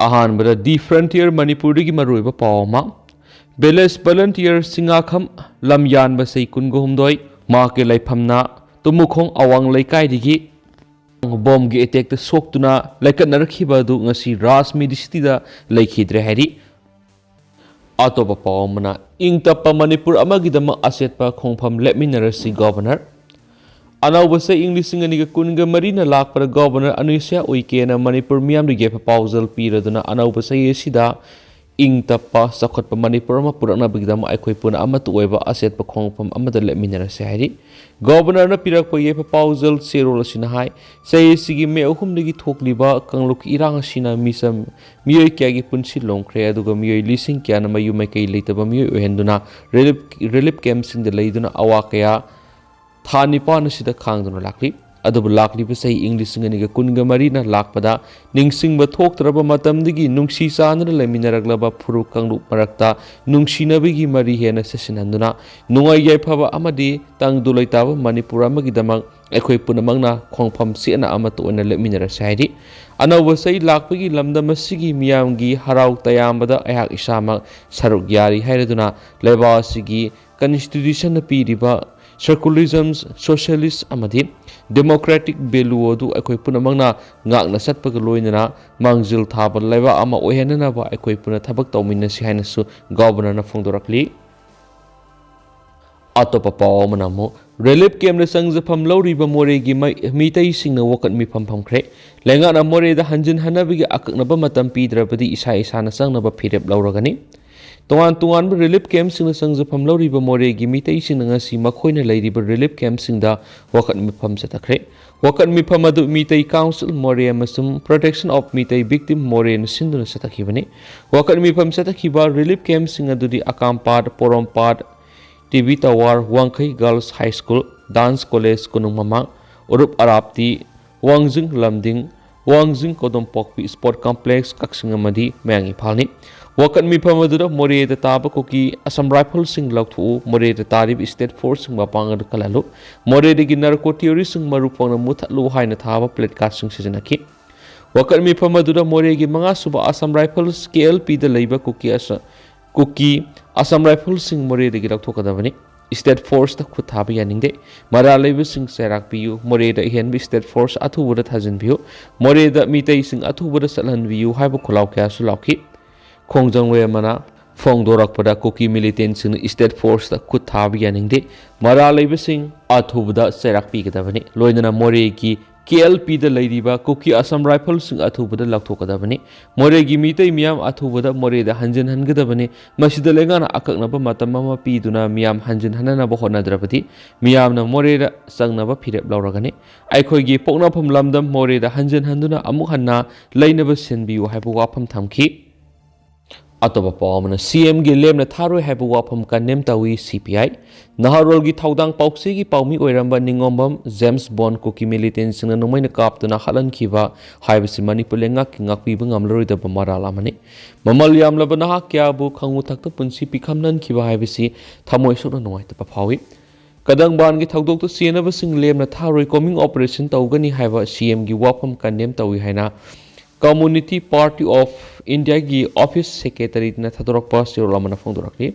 अहानबदा दी frontier Manipur की मरुइबा पावमा बेलेस volunteer सिंगाखम लमयानबा सै कुनगुहुमदोय मा के लाइफमना तुमुखोंग अवांग लैकाइदिगी बॉम्ब की अटैक सोक्तुना लैकनरखिबदु ngasi राज मेडिसिटी दा leikhidre hairi अतोप पावमना इंगतप मणिपुर अमगिदम असेटपा खोंफम लेमिनरसी गवर्नर अनौब से इंग्लिशिंग अनिग कुनग मरीना लाखपर गवर्नर अनुष्या उइकेना मणिपुर मियाम गेफ पाउजल पीरदुना अनौब से येसिदा इंगतप सखतप मणिपुर अमा पुरनबगिदम अखोय पुना अमत ओइबा असेटपा खोंफम अमद लेमिनरसे हाइरि गवर्नर न पिरक गेफ पाउजल सेरोल असिना हाय सैसिगी मे अहुमदगी थोकलिबा कंगलुक इरांग असिना मिसम मियोय क्यागी पुनसि लोंख्रे अदुगा मियोय लिसिंग क्याना मयु मैकै लेतबा मियोय ओहेंदुना रिलीफ कैंप सिंग द लेदुना अवा कया था निपान सिदा खांगदुना लाखली अदुबु लाखलिबा सही इंग्लिशिंग अनिगा कुनगा मरीना लाखपदा निंगसिंगबा थोक्तरबा मतमदगी नुंगसी चानना लेमिनरगलबा फुरु कंगलु मरक्ता नुंगसिनबगी मरी हेना सेसिनंदुना नुंगाय यायफबा अमदि तंगदु लैताबा मणिपुर अमगिदमंग अखोय पुनमंगना खोंफम सेना अमत ओना लेमिनरसे हाइरि अनौब सही लाखपगी लमदमसिगी मियामगी हराव तयामबदा अयाक इसामक सरुक यारी हाइरदुना लेबासिगी कॉन्स्टिट्यूशन पीरिबा सेकुलरिज्म सोशलिस्ट अमदि डेमोक्रेटिक वैल्यू अखोय पुनमंगना ngakna satpaga loinana mangzil thaba laiba ama ohenana ba akhoi puna thabak tawminasi hainasu governor na phongdorakli atopa pawmana mo relief camp na sangjafam lawriba more gi mitai singna wakat mi phampham khre lenga na more da hanjin hanabi gi akakna ba matam pidrabadi isa isa na sangna ba phirep lawragani तोान तोान relief camp संजफम लौरीब मोरेगी मितई सिंगसी मखोइना लैरिब relief camp सिंगदा वखत मिफम सतखरे वखत मिफम अदु मितई काउंसिल मोरे अमसुम protection of Meitei victim Moreh न सिंदुना सतखिबने वखत मिफम सतखिबा रिलीफ कैंप सिंग अदुदि अकामपाट पोरमपाट TV tower Wangkhei girls high school dance college कुनुंग ममांग उरुप अराप्ती वांगजिंग लमदिंग वांगजिंग कोदमपोकपी स्पोर्ट कॉम्प्लेक्स कक्सिंग अमदि मैंगी फालनी वकन मिफम अदुदा मोरेद ताब कोकी असम राइफल सिंग लौथु मोरेद तारिब स्टेट फोर्स सिंग बापांग अदु कलालु मोरेदगी नार्को टेररिस्ट सिंग मरुपोंग मुथलु हाइना थाबा प्लेट कार्ड सिंग सिजनकी वकन मिफम अदुदा मोरेगी मंगा सुबा असम राइफल्स KLP द लैबा कुकी असम राइफल सिंग मोरेदगी लौथोकदबनी स्टेट फोर्स द खुथाबा यानिंगदे मरा लैबा सिंग सेराक पियु मोरेद हेनबी स्टेट फोर्स अथुबुदा थाजिनबियु मोरेद मितै सिंग अथुबुदा सलहनबियु हाइबा खुलाव कयासु लाउखि खोंजंग मना फोंदोरकपदा कुकी मिलिटेंट सिंग स्टेट फोर्स द खुद थाब यानिंगदे मरा लैबसिंग अथुबदा सेराक पिगदबनी लोइनना मोरेगी KLP द लैरिबा कुकी असम राइफल सिंग अथुबदा लौथोकदबनी मोरेगी मितै मियाम अथुबदा मोरेदा हंजन हनगदबनी मसिदा लेगाना अककनबा मतम अमा पीदुना मियाम हंजन हननबा होनद्रबदी मियामना मोरेदा संगनबा फिरेब लौरगनी आइखोइगी पोकनाफम लमदम मोरेदा हंजन हनदुना अमुक हन्ना लैनबा सिनबियु हाइबो वाफम थमखि अतोप पावमना CM गी लेमना थारोय हाइबो वाफम कनेम तावी CPI नहारोल गी थौदांग पाउक्से गी पाउमी ओइरंबा Ningombam James Bond Kuki militant सिंगना नोमैना कापतुना हलनखिबा हाइबसि मणिपुर लेंगा कि ngakpiba ngamloroidaba maralamani mamal yamlaba naha kyabu khangu thakta punsi pikhamnanखिबा हाइबसि थमोय सोना नोंगाइतबा फावी कदंगबान की थौदोक तो सेनब सिंग लेमना थारोय कॉमिंग ऑपरेशन तौगनी हाइबा CM गी वाफम कनेम Tawi हाइना community party of India की ऑफिस सेक्रेटरी थदरप सिरोलमना फोंदोरखी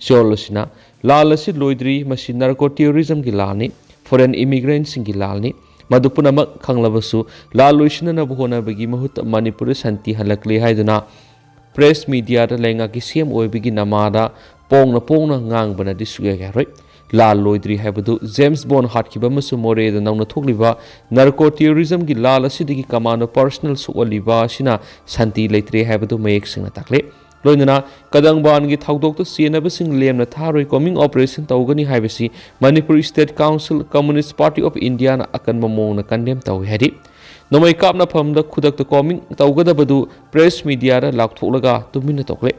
सिरोलसिना लाल असि लोइद्री मसि नार्को टेररिज्म की लालनी फॉरेन इमिग्रेंट्स की लालनी मधुपुनमक खंगलबसु लाल लोइसिननब होनबगी महुत मणिपुर शांति हलकले हाइदुना प्रेस मीडिया द लेंगा की CM ओइबगी नमादा पोंगना ngangbana disuyagaroi लाल लोइद्री हाइबदु जेम्स बॉन्ड हाटखिबा मसु मोरेद नौना थोकलिबा नार्को टेररिज्म की लाल असिदगी कमानो पर्सनल सुअलिबा सिना शांति लेत्रे हाइबदु मयेक सिंगना ताकले लोइनना कदंगबान की थौदोक तो सेनब सिंग लेमना थारोय कॉमिंग ऑपरेशन तौगनी हाइबसि Manipur state council communist party of India ना अकन ममोंगना कंडेम तौ हैदि नोमै कापना फमदा खुदक कॉमिंग तौगदबदु प्रेस मीडिया रा लाक्थोलगा तुमिना तोकले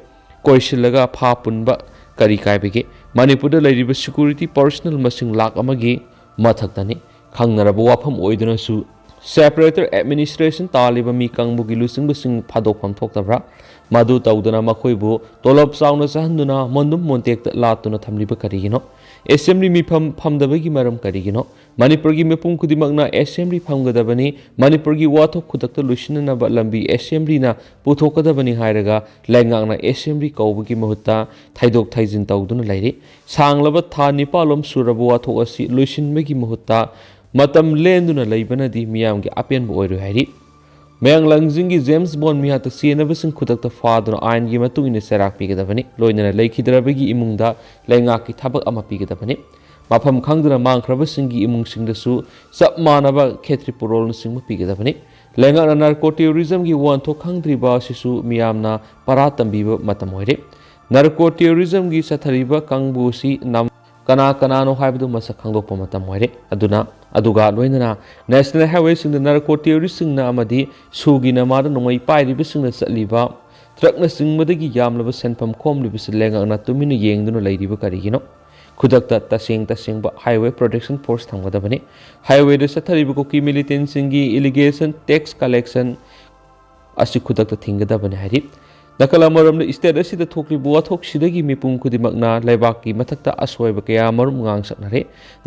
कोइसिलगा फा पुनबा करी कायबगे मणिपुर सिक्यूरिटी पर्सनल मसिंग लाख अमगी मथक्तनी खंगनरब वाफम ओइदुनसु Separator administration taliba mi kangbugi lusing busing phadokpham thoktabra madu tawduna makhoibu tolop sauna sahanduna mondum montek latuna thamliba karigino assembly mi phamdabagi maram karigino manipur gi mepum khudimagna assembly phamgadabani manipur gi wathok khudakta lusinna ba lambi assembly na puthokadabani hairaga lengangna assembly kawbugi mahutta thaidok thaijin tawduna lairi sanglaba tha nipalom surabu wathok asi lusinbagi mahutta matam lenduna leibanadi miyam gi apen bo oiru hairi mayang langjing gi James Bond mi hata sienaba sing khudakta faduna ain gi matung ine serak pigadabani loinana leikhidrabagi imungda lenga ki thabak ama pigadabani mafam khangduna mangkhraba singi imung singdasu sap manaba khetri purol sing ma pigadabani lenga narco terrorism gi wan tho khangdriba sisu miyamna paratambiba matam oire narco terrorism gi sathariba kangbu si nam kana no haibdu masa khangdokpa matam oire aduga loinana national highway sing narco terrorist sing na amadi sugi na mada nongai pairiba sing na satliba truck na sing madagi yamlaba senpam khomliba lenga na tumina yengduna leiriba karigino khudakta taseng ba highway protection force thamgadabani highway da sathariba ko ki militant singi allegation tax collection asi khudakta thingadabani hari nakala maram state asida thokli buwa thok sidagi mipum khudimagna laibaki mathakta aswaiba kaya marum ngang saknare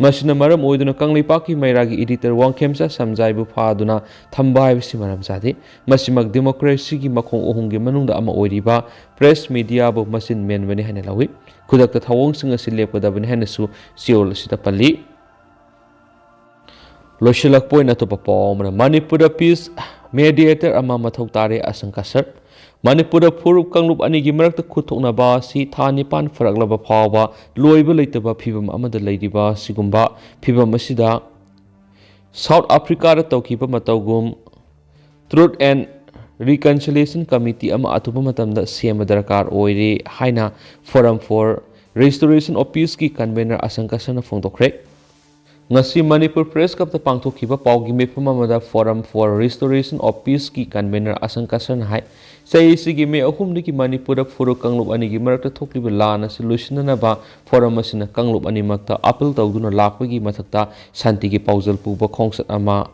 masina maram oiduna kanglipaki mairagi editor wangkhemsa samjaibu phaduna thambai bisi maram jade masimak democracy gi makhong ohunggi manungda ama oiriba press media bu masin menbani hane lawi khudakta thawong singa silepkodabani hane su siol sida palli loshilak point atopa pawmana manipura peace mediator ama mathau tare asankasar Manipura Furup Kanglup Anigi Marakta Kuthoknaba si Thanipan Faraklaba Phawa Loiba Leitaba Phibam Amada Leidiba Sigumba Phibam Asida South Africa da Tawkiba Matawgum Truth and Reconciliation Committee ama atuba matamda sema darakar oire haina Forum for Restoration of Peace ki convener asankasana phongtokre ngasi Manipur Press Club ta pangthokiba pawgi mefam amada Forum for Restoration of Peace ki convener asankasana hai sei sigi me ahum ni ki Manipur Furu Kanglup ani gi marakta thokliba lana solution na ba forum asina Kanglup ani makta appeal tawduna lakpagi mathakta santi gi paujal puba khongsat ama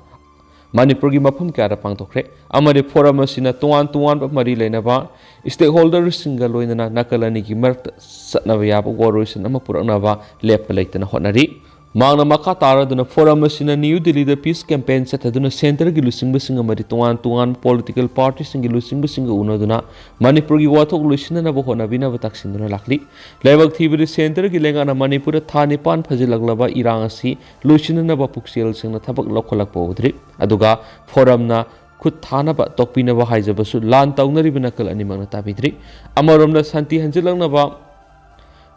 Manipur gi mafam kya ra pangtokre amade forum asina tuan mari leina ba stakeholders singa loina nakalani gi marakta satnaba yaba waroisan ama purakna ba lepa leitana honari Mangna maka tara duna forum asina New Delhi da peace campaign sataduna center gi lusing basinga mari tuan political parties singi lusing basinga unaduna Manipur gi wathok lusina na bohona bina bataksin duna lakli lebak thibri center gi lenga na Manipur thanipan phajilaglaba irang asi lusina na bapuksel singna thabak lokholak powdri aduga forum na khut thana ba tokpina ba haijabasu lan tawnari bina kal ani mangna tabidri amarom na santi hanjilangna ba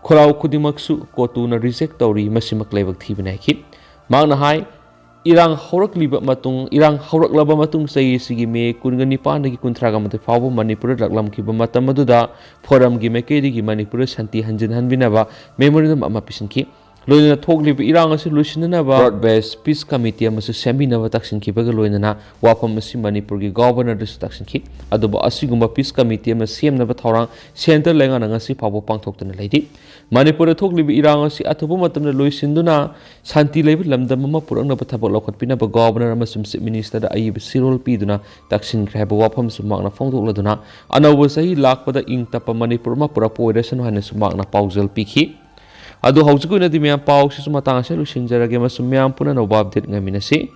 Khorau Kudimaksu Kotuna reject Tori Masimak Lebak Thibinaki. Magna Hai Irang Horak Liba Matung, Irang Horak Laba Matung say Sigime, Kunganipana Kuntragamate Fabo, Manipur Laklam Kibamata Forum Gimekedi, Manipur Santi Hanjan Hanbinava, Memoriam Amapisinki. Loina Togli Iranga solution na ba broad-based peace committee amasu semi-na taksin kibaga loina wapam masi Manipur gi governor dis taksin ki aduba asigumba peace committee ama sem na ba thorang center lenga na ngasi phabo pangthokna leidi Manipur thogli iranga si athubu matamna loisinduna santi lebi lamdam ama purangna ba thabak lokhatpina ba governor amasum chief minister da ayib sirol piduna taksin khaiba wapam sumakna phongdokladuna anawa sahi lakpada ing tapa Manipur ma pura poiration hane sumakna paujal pikhi Adu hausuku na di miyang pawag si sumatang sa lusin jaragay masumiyang puna na update ngamin na si